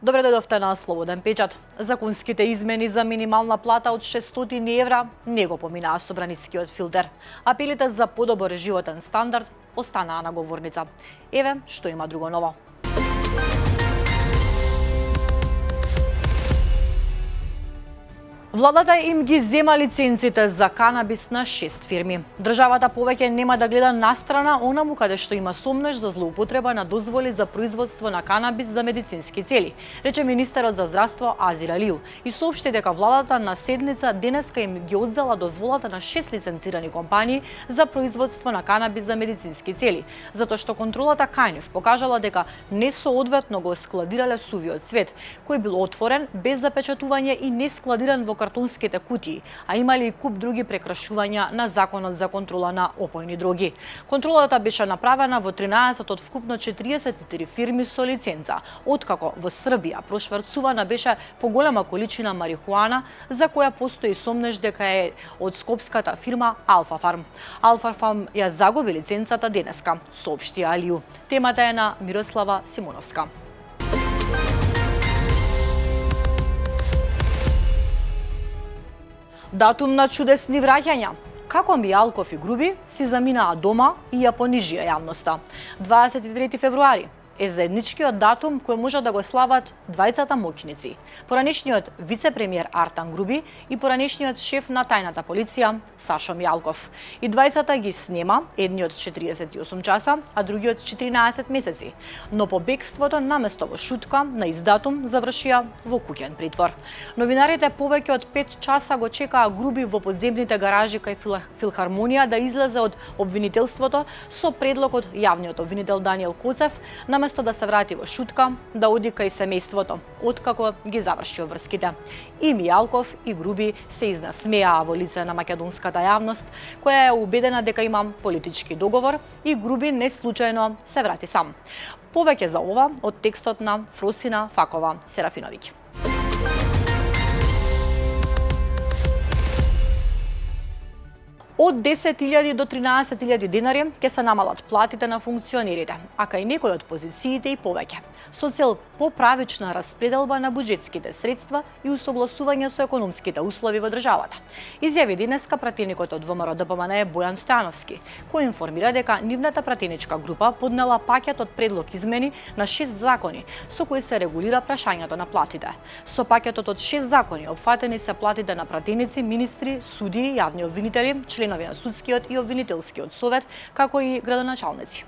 Добре дојдовте на Слободен печат. Законските измени за минимална плата од 600 евра не го поминаа собранискиот филтер. Апелите за подобар животен стандард останаа на говорница. Еве што има друго ново. Владата им ги зема лиценците за канабис на 6 фирми. Државата повеќе нема да гледа настрана онаму каде што има сомнеш за злоупотреба на дозволи за производство на канабис за медицински цели, рече министерот за здравство Азир Алиу и соопшти дека владата на седница денеска им ги одзела дозволата на 6 лиценцирани компании за производство на канабис за медицински цели, затоа што контролата кај нив покажала дека несоодветно го складирале сувиот цвет, кој бил отворен без запечатување и не складиран во картонските кутии, а имали и куп други прекрашувања на законот за контрола на опојни дроги. Контролата беше направена во 13 од вкупно 43 фирми со лиценца, откако во Србија прошварцувана беше поголема количина марихуана, за која постои сомнеш дека е од скопската фирма Алфа Фарм. Алфа Фарм ја загуби лиценцата денеска, соопшти Алиу. Темата е на Мирослава Симоновска. Датум на чудесни враќања. Како Мијалков и Груби си заминаа дома и ја понижија јавноста. 23 февруари е заедничкиот датум кој може да го слават двајцата моќници. Поранешниот вице-премиер Артан Груби и поранешниот шеф на тајната полиција Сашо Мијалков. И двајцата ги снема, едниот 48 часа, а другиот 14 месеци. Но по бегството наместо во шутка на издатум завршија во куќен притвор. Новинарите повеќе од 5 часа го чекаа Груби во подземните гаражи кај Филхармонија да излезе од обвинителството со предлог од јавниот обвинител Даниел Коцев, наместо да се врати во шутка, да оди кај семејството, откако ги заврши врските. И Мијалков и Груби се изнасмеаа во лице на македонската јавност, која е убедена дека има политички договор и Груби не случајно се врати сам. Повеќе за ова од текстот на Фросина Факова Серафиновиќ. Од 10.000 до 13.000 денари ќе се намалат платите на функционерите, а кај некои од позициите и повеќе, со цел поправична распределба на буџетските средства и усогласување со економските услови во државата. Изјави денеска пратеникот од ВМРО ДПМН Бојан Стојановски, кој информира дека нивната пратеничка група поднела пакет од предлог измени на 6 закони со кои се регулира прашањето на платите. Со пакетот од 6 закони опфатени се платите на пратеници, министри, судии, јавни обвинители, членови на судскиот и обвинителскиот совет, како и градоначалници.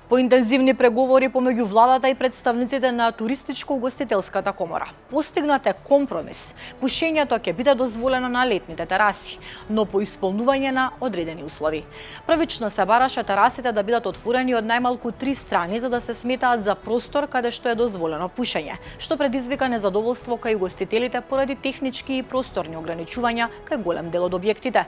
Поинтензивни преговори помеѓу владата и представниците на туристичко-угостителската комора. Постигнат е компромис. Пушењето ќе биде дозволено на летните тераси, но по исполнување на одредени услови. Првично се бараше терасите да бидат отворени од најмалку 3 страни за да се сметаат за простор каде што е дозволено пушење, што предизвика незадоволство кај угостителите поради технички и просторни ограничувања кај голем дел од објектите.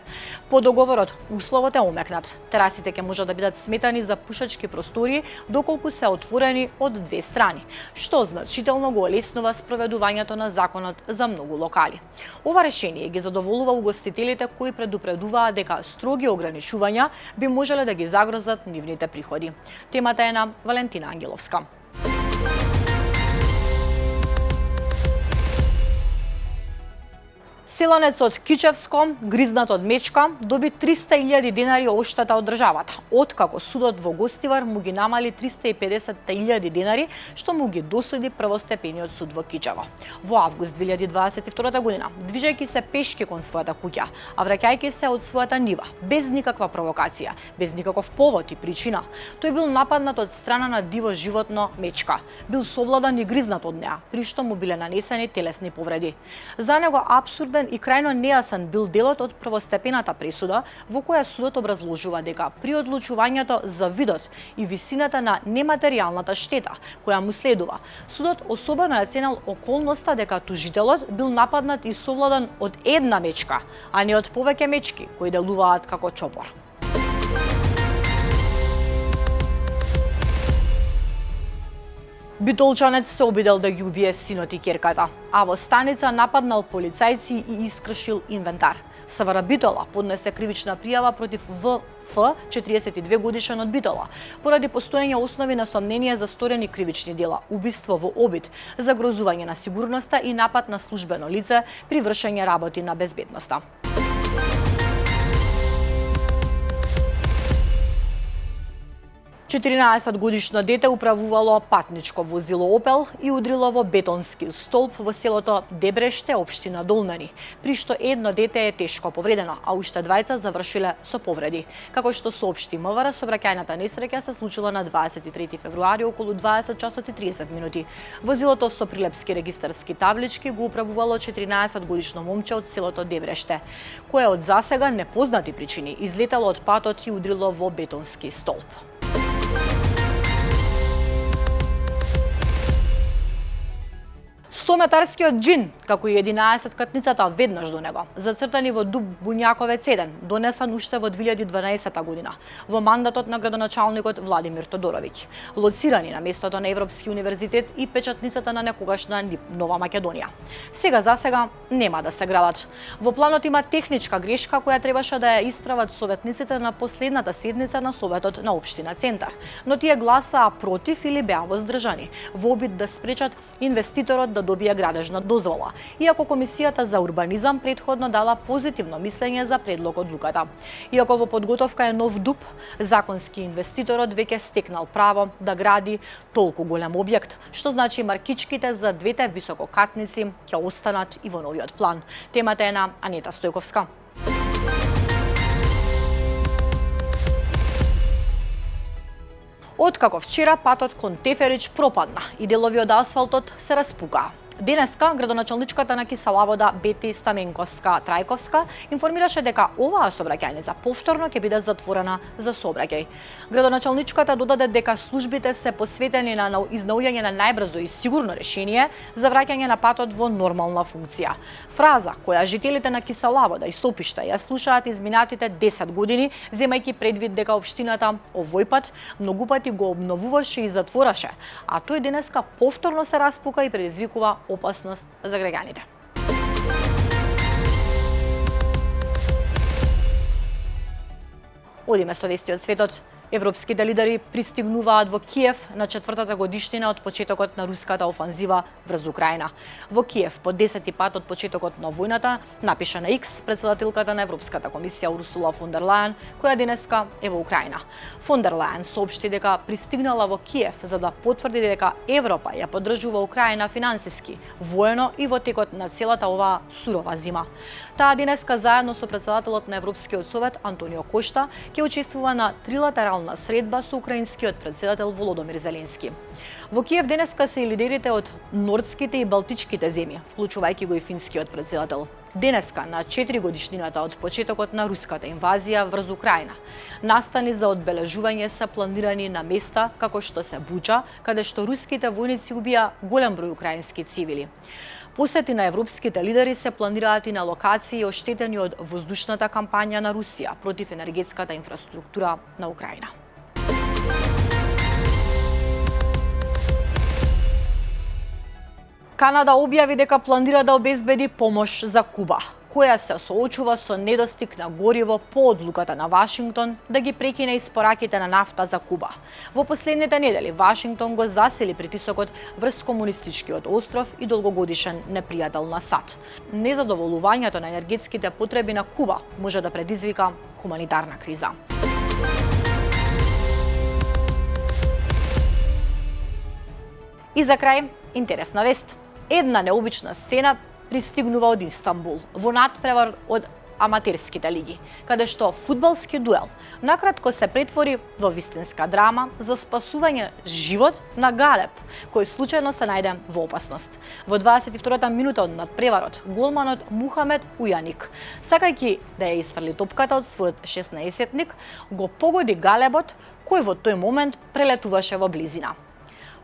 По договорот условот е омекнат. Терасите ќе може да бидат сметани за пушачки простори доколку се отворени од 2 страни, што значително го олеснува спроведувањето на законот за многу локали. Ова решение ги задоволува угостителите кои предупредуваат дека строги ограничувања би можеле да ги загрозат нивните приходи. Темата е на Валентина Ангеловска. Селанецот Кичевско, гризнат од мечка, доби 300.000 денари оштета од државата, откако судот во Гостивар му ги намали 350.000 денари, што му ги досуди првостепениот суд во Кичево. Во август 2022 година, движејќи се пешки кон својата куќа, а враќајќи се од својата нива, без никаква провокација, без никаков повод и причина, тој бил нападнат од страна на диво животно мечка. Бил совладан и гризнат од неа, при што му биле нанесени телесни повреди. За него абсурден и крајно нејасен бил делот од првостепената пресуда во која судот образложува дека при одлучувањето за видот и висината на нематеријалната штета која му следува, судот особено ја ценел околноста дека тужителот бил нападнат и совладан од една мечка, а не од повеќе мечки кои делуваат како чопор. Битолчанец се обидел да ги убие синот и ќерката, а во станица нападнал полицајци и искршил инвентар. Савара Битола поднесе кривична пријава против ВФ, 42 годишен од Битола, поради постоење основи на сомнение за сторени кривични дела, убиство во обид, загрозување на сигурноста и напад на службено лице при вршење работи на безбедноста. Четиринаесетгодишно дете управувало патничко возило Опел и удрило во бетонски столб во селото Дебреште, општина Долнани, при што едно дете е тешко повредено, а уште двајца завршиле со повреди. Како што соопшти МВР, сообраќајната несреќа се случила на 23 февруари околу 20 часот и 30 минути. Возилото со прилепски регистарски таблички го управувало 14-годишно момче од селото Дебреште, кое од засега непознати причини излетало од патот и удрило во бетонски столб. 100-метарскиот џин, како и 11-катницата веднаш до него, зацртани во Дуб Буњаковец 1, донесен уште во 2012 година, во мандатот на градоначалникот Владимир Тодоровиќ, лоцирани на местото на Европски универзитет и печатницата на некогашна Нова Македонија. Сега нема да се градат. Во планот има техничка грешка која требаше да ја исправат советниците на последната седница на Советот на општина Центар, но тие гласаа против или беа воздржани, во обид да спречат инвеститорот да добие градежна дозвола, иако Комисијата за урбанизам претходно дала позитивно мислење за предлог одлуката. Иако во подготовка е нов ДУП, законски инвеститорот веќе стекнал право да гради толку голем објект, што значи маркичките за двете висококатници ќе останат и во новиот план. Темата е на Анета Стојковска. Откако вчера патот кон Теферич пропадна и делови од асфалтот се распукаа. Денеска градоначалничката на Киселавода Бети Стаменковска-Трајковска информираше дека оваа сообраќајница повторно ќе биде затворена за сообраќај. Градоначалничката додаде дека службите се посветени на изнаоѓање на најбрзо и сигурно решение за враќање на патот во нормална функција. Фраза која жителите на Киселавода и Стопишта ја слушаат изминатите 10 години, земајќи предвид дека општината овој пат многу пати го обновуваше и затвораше, а тој денеска повторно се распука и предизвикува опасност за граѓаните. Одиме со вести од светот. Европските лидери пристигнуваат во Киев на 4-та годишнина од почетокот на руската офанзива врз Украина. Во Киев по 10-ти пат од почетокот на војната напиша на X претседателката на Европската комисија Урсула фон дер Лајен, која денеска е во Украина. Фон дер Лајен соопшти дека пристигнала во Киев за да потврди дека Европа ја поддржува Украина финансиски, воено и во текот на целата оваа сурова зима. Таа денеска заедно со претседателот на Европскиот совет Антонио Кошта ќе учествува на трилатерална средба со украинскиот претседател Володомир Зеленски. Во Киев денеска се и лидерите од нордските и балтичките земји, вклучувајќи го и финскиот претседател. Денеска, на 4 годишнината од почетокот на руската инвазија врз Украина, настани за одбележување се планирани на места како што се Буча, каде што руските војници убија голем број украински цивили. Посети на европските лидери се планираат и на локации оштетени од воздушната кампања на Русија против енергетската инфраструктура на Украина. Канада објави дека планира да обезбеди помош за Куба, која се соочува со недостиг на гориво по одлуката на Вашингтон да ги прекине испораките на нафта за Куба. Во последните недели Вашингтон го засили притисокот врз комунистичкиот остров и долгогодишен непријател на САД. Незадоволувањето на енергетските потреби на Куба може да предизвика хуманитарна криза. И за крај, интересна вест. Една необична сцена пристигнува од Истанбул во надпревар од аматерските лиги, каде што фудбалски дуел накратко се претвори во вистинска драма за спасување живот на Галеб, кој случајно се најде во опасност. Во 22-та минута од надпреварот, голманот Мухамед Ујаник, сакајќи да ја исфрли топката од својот 16-тник, го погоди Галебот, кој во тој момент прелетуваше во близина.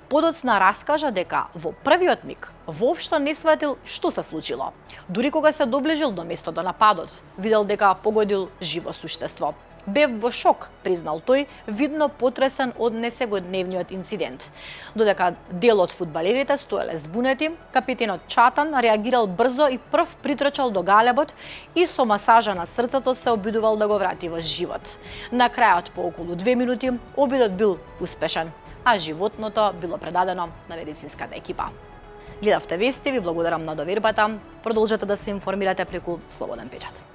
Подоцна раскажа дека во првиот миг воопшто не сватил што се случило. Дури кога се доближил до местото на падот, видел дека погодил живо суштество. Бев во шок, признал тој, видно потресен од несегодневниот инцидент. Додека дел од фудбалерите стоеле збунети, капитенот Чатан реагирал брзо и прв притрчал до галебот и со масажа на срцето се обидувал да го врати во живот. На крајот по околу 2 минути обидот бил успешен, а животното било предадено на медицинската екипа. Гледавте вести, ви благодарам на довербата. Продолжете да се информирате преку Слободен печат.